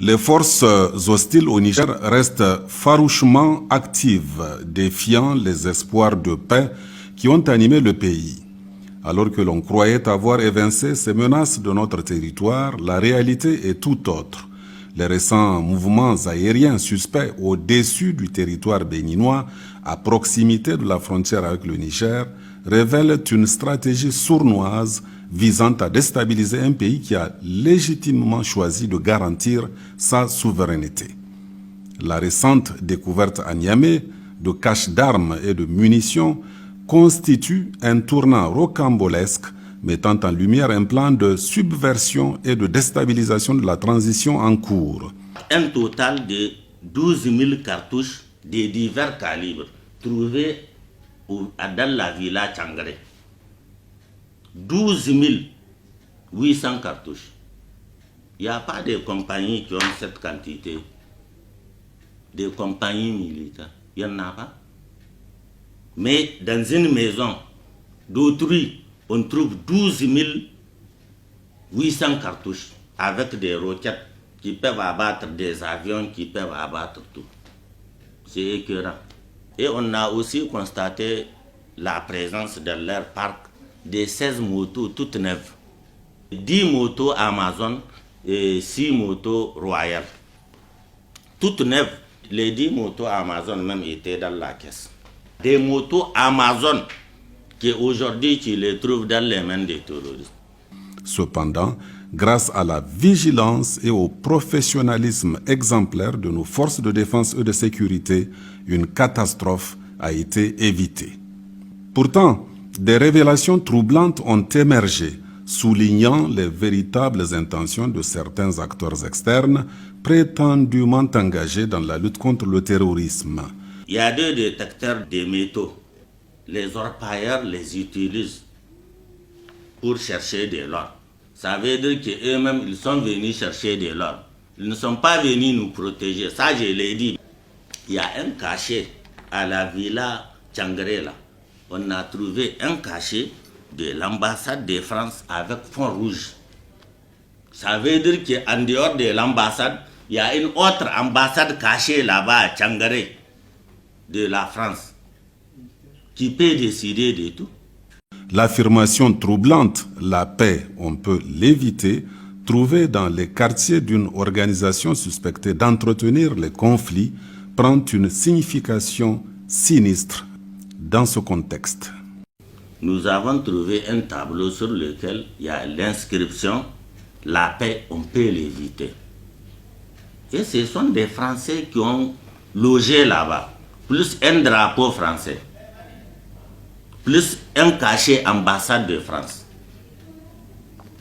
Les forces hostiles au Niger restent farouchement actives, défiant les espoirs de paix qui ont animé le pays. Alors que l'on croyait avoir évincé ces menaces de notre territoire, la réalité est tout autre. Les récents mouvements aériens suspects au-dessus du territoire béninois, à proximité de la frontière avec le Niger, révèlent une stratégie sournoise visant à déstabiliser un pays qui a légitimement choisi de garantir sa souveraineté. La récente découverte à Niamey de caches d'armes et de munitions constitue un tournant rocambolesque mettant en lumière un plan de subversion et de déstabilisation de la transition en cours. Un total de 12 000 cartouches de divers calibres trouvées dans la villa Tchangare. 12 800 cartouches. Il n'y a pas de compagnies qui ont cette quantité. Des compagnies militaires. Il n'y en a pas. Mais dans une maison d'autrui, on trouve 12 800 cartouches avec des roquettes qui peuvent abattre des avions, qui peuvent abattre tout. C'est écœurant. Et on a aussi constaté la présence dans leur parc de 16 motos toutes neuves. 10 motos Amazon et 6 motos Royal. Toutes neuves. Les 10 motos Amazon même étaient dans la caisse. Des motos Amazon qui aujourd'hui tu les trouves dans les mains des terroristes. Cependant, grâce à la vigilance et au professionnalisme exemplaire de nos forces de défense et de sécurité, une catastrophe a été évitée. Pourtant, des révélations troublantes ont émergé, soulignant les véritables intentions de certains acteurs externes prétendument engagés dans la lutte contre le terrorisme. Il y a 2 détecteurs de métaux. Les orpailleurs les utilisent pour chercher de l'or. Ça veut dire qu'eux-mêmes, ils sont venus chercher de l'or. Ils ne sont pas venus nous protéger. Ça, je l'ai dit. Il y a un cachet à la villa Tchangare là. On a trouvé un cachet de l'ambassade de France avec fond rouge. Ça veut dire qu'en dehors de l'ambassade, il y a une autre ambassade cachée là-bas à Tchangare de la France qui peut décider de tout. L'affirmation troublante « la paix, on peut l'éviter » trouvée dans les quartiers d'une organisation suspectée d'entretenir les conflits prend une signification sinistre dans ce contexte. Nous avons trouvé un tableau sur lequel il y a l'inscription « La paix, on peut l'éviter ». Et ce sont des Français qui ont logé là-bas, plus un drapeau français, plus un cachet ambassade de France.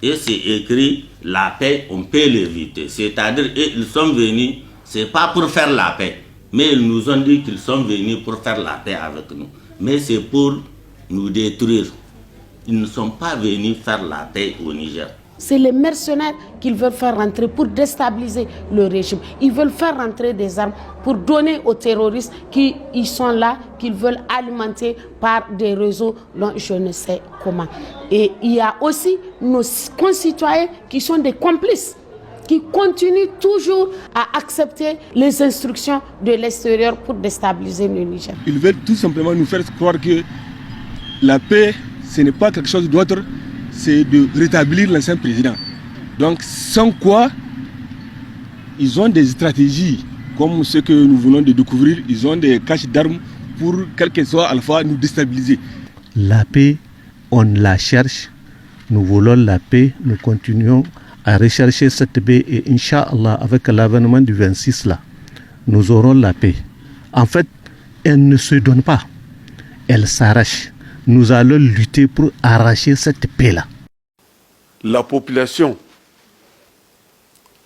Et c'est écrit « La paix, on peut l'éviter ». C'est-à-dire ils sont venus, c'est pas pour faire la paix, mais ils nous ont dit qu'ils sont venus pour faire la paix avec nous. Mais c'est pour nous détruire. Ils ne sont pas venus faire la paix au Niger. C'est les mercenaires qu'ils veulent faire rentrer pour déstabiliser le régime. Ils veulent faire rentrer des armes pour donner aux terroristes qui y sont là, qu'ils veulent alimenter par des réseaux dont je ne sais comment. Et il y a aussi nos concitoyens qui sont des complices, qui continuent toujours à accepter les instructions de l'extérieur pour déstabiliser le Niger. Ils veulent tout simplement nous faire croire que la paix, ce n'est pas quelque chose d'autre, c'est de rétablir l'ancien président. Donc, sans quoi, ils ont des stratégies comme ce que nous venons de découvrir. Ils ont des caches d'armes pour, quel que soit alpha, nous déstabiliser. La paix, on la cherche. Nous voulons la paix. Nous continuons à rechercher cette paix. Et Inch'Allah, avec l'avènement du 26, là, nous aurons la paix. En fait, elle ne se donne pas. Elle s'arrache. Nous allons lutter pour arracher cette paix-là. La population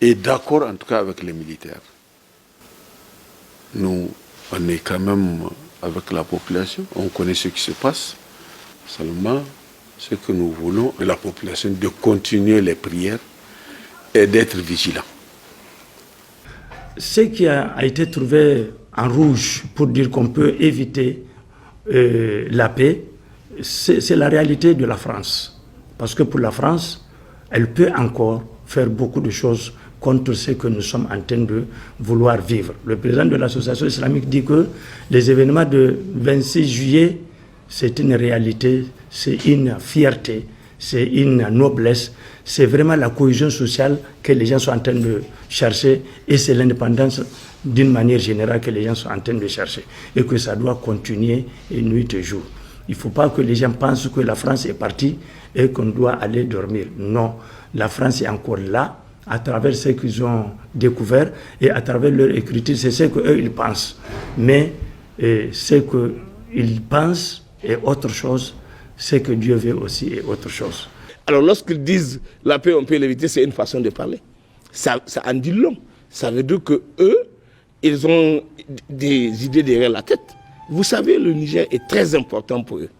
est d'accord en tout cas avec les militaires. Nous, on est quand même avec la population, on connaît ce qui se passe. Seulement, ce que nous voulons de la population, de continuer les prières et d'être vigilants. Ce qui a été trouvé en rouge pour dire qu'on peut éviter la paix, c'est la réalité de la France. Parce que pour la France, elle peut encore faire beaucoup de choses contre ce que nous sommes en train de vouloir vivre. Le président de l'association islamique dit que les événements de 26 juillet, c'est une réalité, c'est une fierté, c'est une noblesse, c'est vraiment la cohésion sociale que les gens sont en train de chercher et c'est l'indépendance d'une manière générale que les gens sont en train de chercher et que ça doit continuer nuit et jour. Il ne faut pas que les gens pensent que la France est partie et qu'on doit aller dormir. Non, la France est encore là à travers ce qu'ils ont découvert et à travers leur écriture, c'est ce qu'eux ils pensent. Mais ce qu'ils pensent est autre chose, ce que Dieu veut aussi est autre chose. Alors lorsqu'ils disent la paix, on peut l'éviter, c'est une façon de parler. Ça en dit long. Ça veut dire que eux, ils ont des idées derrière la tête. Vous savez, le Niger est très important pour eux.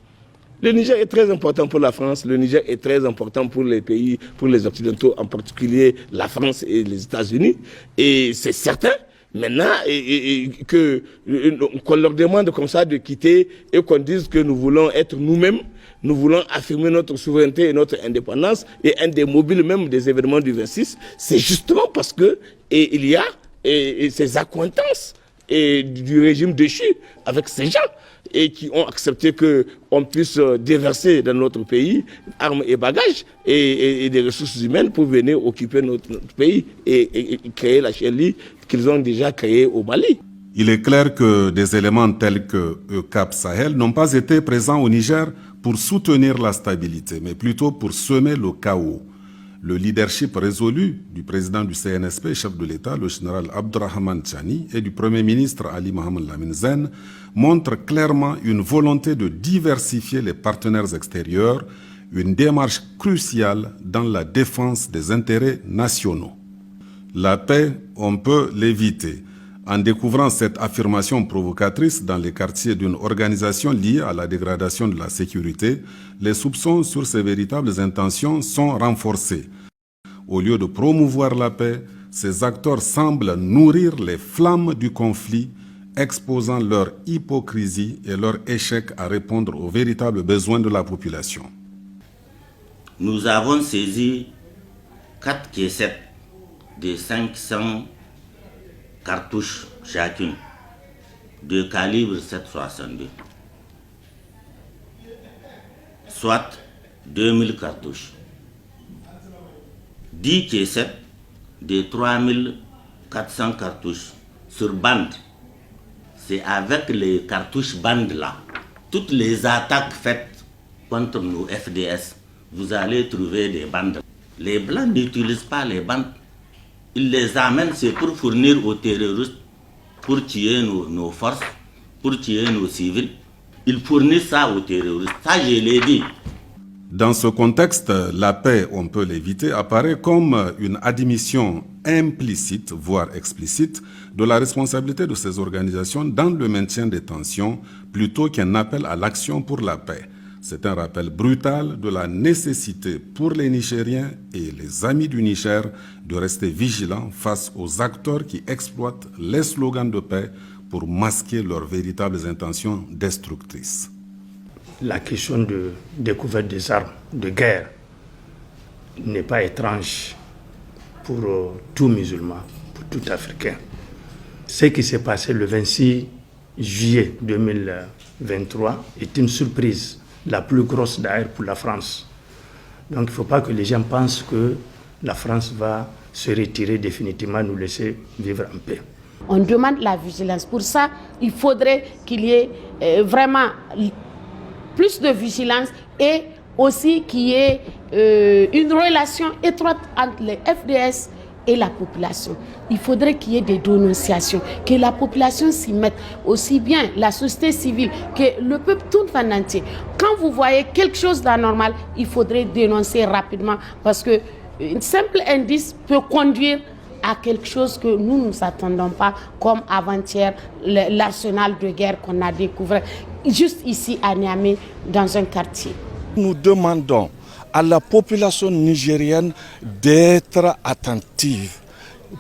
Le Niger est très important pour la France, le Niger est très important pour les pays, pour les Occidentaux, en particulier la France et les États-Unis. Et c'est certain, maintenant, qu'on leur demande comme ça de quitter et qu'on dise que nous voulons être nous-mêmes, nous voulons affirmer notre souveraineté et notre indépendance, et un des mobiles même des événements du 26, c'est justement parce que il y a ces accointances du régime déchu avec ces gens et qui ont accepté qu'on puisse déverser dans notre pays armes et bagages et des ressources humaines pour venir occuper notre pays et créer la chélie qu'ils ont déjà créée au Mali. Il est clair que des éléments tels que EUCAP Sahel n'ont pas été présents au Niger pour soutenir la stabilité, mais plutôt pour semer le chaos. Le leadership résolu du président du CNSP, chef de l'État, le général Abdourahmane Tchani, et du Premier ministre Ali Mohamed Lamine Zen montre clairement une volonté de diversifier les partenaires extérieurs, une démarche cruciale dans la défense des intérêts nationaux. La paix, on peut l'éviter. En découvrant cette affirmation provocatrice dans les quartiers d'une organisation liée à la dégradation de la sécurité, les soupçons sur ses véritables intentions sont renforcés. Au lieu de promouvoir la paix, ces acteurs semblent nourrir les flammes du conflit, exposant leur hypocrisie et leur échec à répondre aux véritables besoins de la population. Nous avons saisi 4 caissettes de 500 cartouches chacune de calibre 7,62, soit 2000 cartouches. 10 caissettes de 3400 cartouches sur bande. C'est avec les cartouches bandes là, toutes les attaques faites contre nos FDS, vous allez trouver des bandes. Les Blancs n'utilisent pas les bandes. Ils les amènent, c'est pour fournir aux terroristes, pour tuer nos forces, pour tuer nos civils. Ils fournissent ça aux terroristes. Ça, je l'ai dit. Dans ce contexte, la paix, on peut l'éviter, apparaît comme une admission implicite, voire explicite, de la responsabilité de ces organisations dans le maintien des tensions, plutôt qu'un appel à l'action pour la paix. C'est un rappel brutal de la nécessité pour les Nigériens et les amis du Niger de rester vigilants face aux acteurs qui exploitent les slogans de paix pour masquer leurs véritables intentions destructrices. La question de découverte des armes de guerre n'est pas étrange pour tout musulman, pour tout Africain. Ce qui s'est passé le 26 juillet 2023 est une surprise, la plus grosse d'ailleurs pour la France. Donc il ne faut pas que les gens pensent que la France va se retirer définitivement, nous laisser vivre en paix. On demande la vigilance. Pour ça, il faudrait qu'il y ait vraiment plus de vigilance et aussi qu'il y ait une relation étroite entre les FDS et la population. Il faudrait qu'il y ait des dénonciations, que la population s'y mette, aussi bien la société civile que le peuple tout en entier. Quand vous voyez quelque chose d'anormal, il faudrait dénoncer rapidement parce que un simple indice peut conduire à quelque chose que nous ne nous attendons pas, comme avant-hier l'arsenal de guerre qu'on a découvert juste ici à Niamey, dans un quartier. Nous demandons à la population nigérienne d'être attentive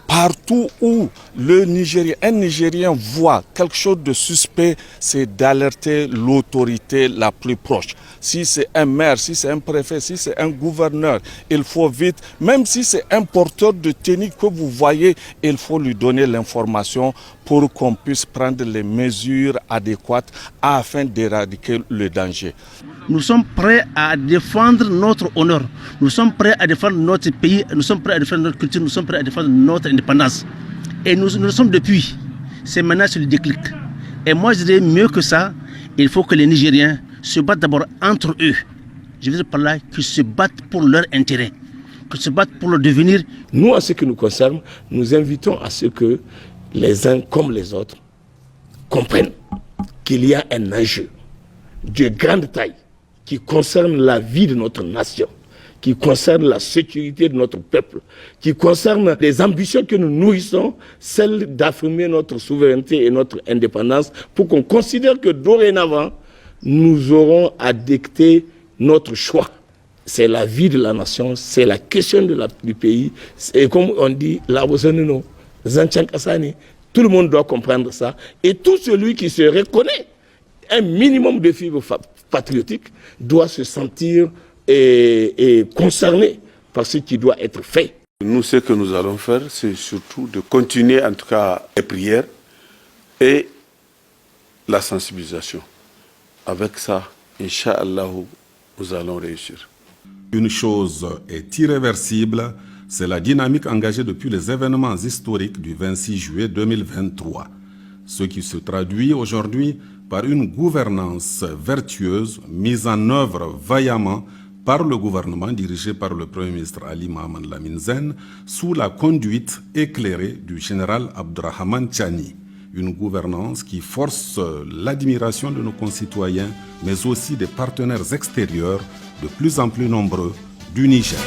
partout Partout où un Nigérien voit quelque chose de suspect, c'est d'alerter l'autorité la plus proche. Si c'est un maire, si c'est un préfet, si c'est un gouverneur, il faut vite, même si c'est un porteur de tenue que vous voyez, il faut lui donner l'information pour qu'on puisse prendre les mesures adéquates afin d'éradiquer le danger. Nous sommes prêts à défendre notre honneur, nous sommes prêts à défendre notre pays, nous sommes prêts à défendre notre culture, nous sommes prêts à défendre notre indépendance. Et nous le sommes depuis. C'est maintenant sur le déclic. Et moi je dirais mieux que ça, il faut que les Nigériens se battent d'abord entre eux. Je veux dire par là qu'ils se battent pour leur intérêt, qu'ils se battent pour leur devenir. Nous, en ce qui nous concerne, nous invitons à ce que les uns comme les autres comprennent qu'il y a un enjeu de grande taille qui concerne la vie de notre nation, qui concerne la sécurité de notre peuple, qui concerne les ambitions que nous nourrissons, celles d'affirmer notre souveraineté et notre indépendance, pour qu'on considère que dorénavant, nous aurons à dicter notre choix. C'est la vie de la nation, c'est la question du pays. Et comme on dit, tout le monde doit comprendre ça. Et tout celui qui se reconnaît un minimum de fibre patriotique doit se sentir concerné par ce qui doit être fait. Nous, ce que nous allons faire, c'est surtout de continuer en tout cas les prières et la sensibilisation. Avec ça, Inch'Allah, nous allons réussir. Une chose est irréversible, c'est la dynamique engagée depuis les événements historiques du 26 juillet 2023. Ce qui se traduit aujourd'hui par une gouvernance vertueuse mise en œuvre vaillamment par le gouvernement dirigé par le Premier ministre Ali Mohamed Lamine Zen sous la conduite éclairée du général Abdourahmane Tchani. Une gouvernance qui force l'admiration de nos concitoyens, mais aussi des partenaires extérieurs de plus en plus nombreux du Niger.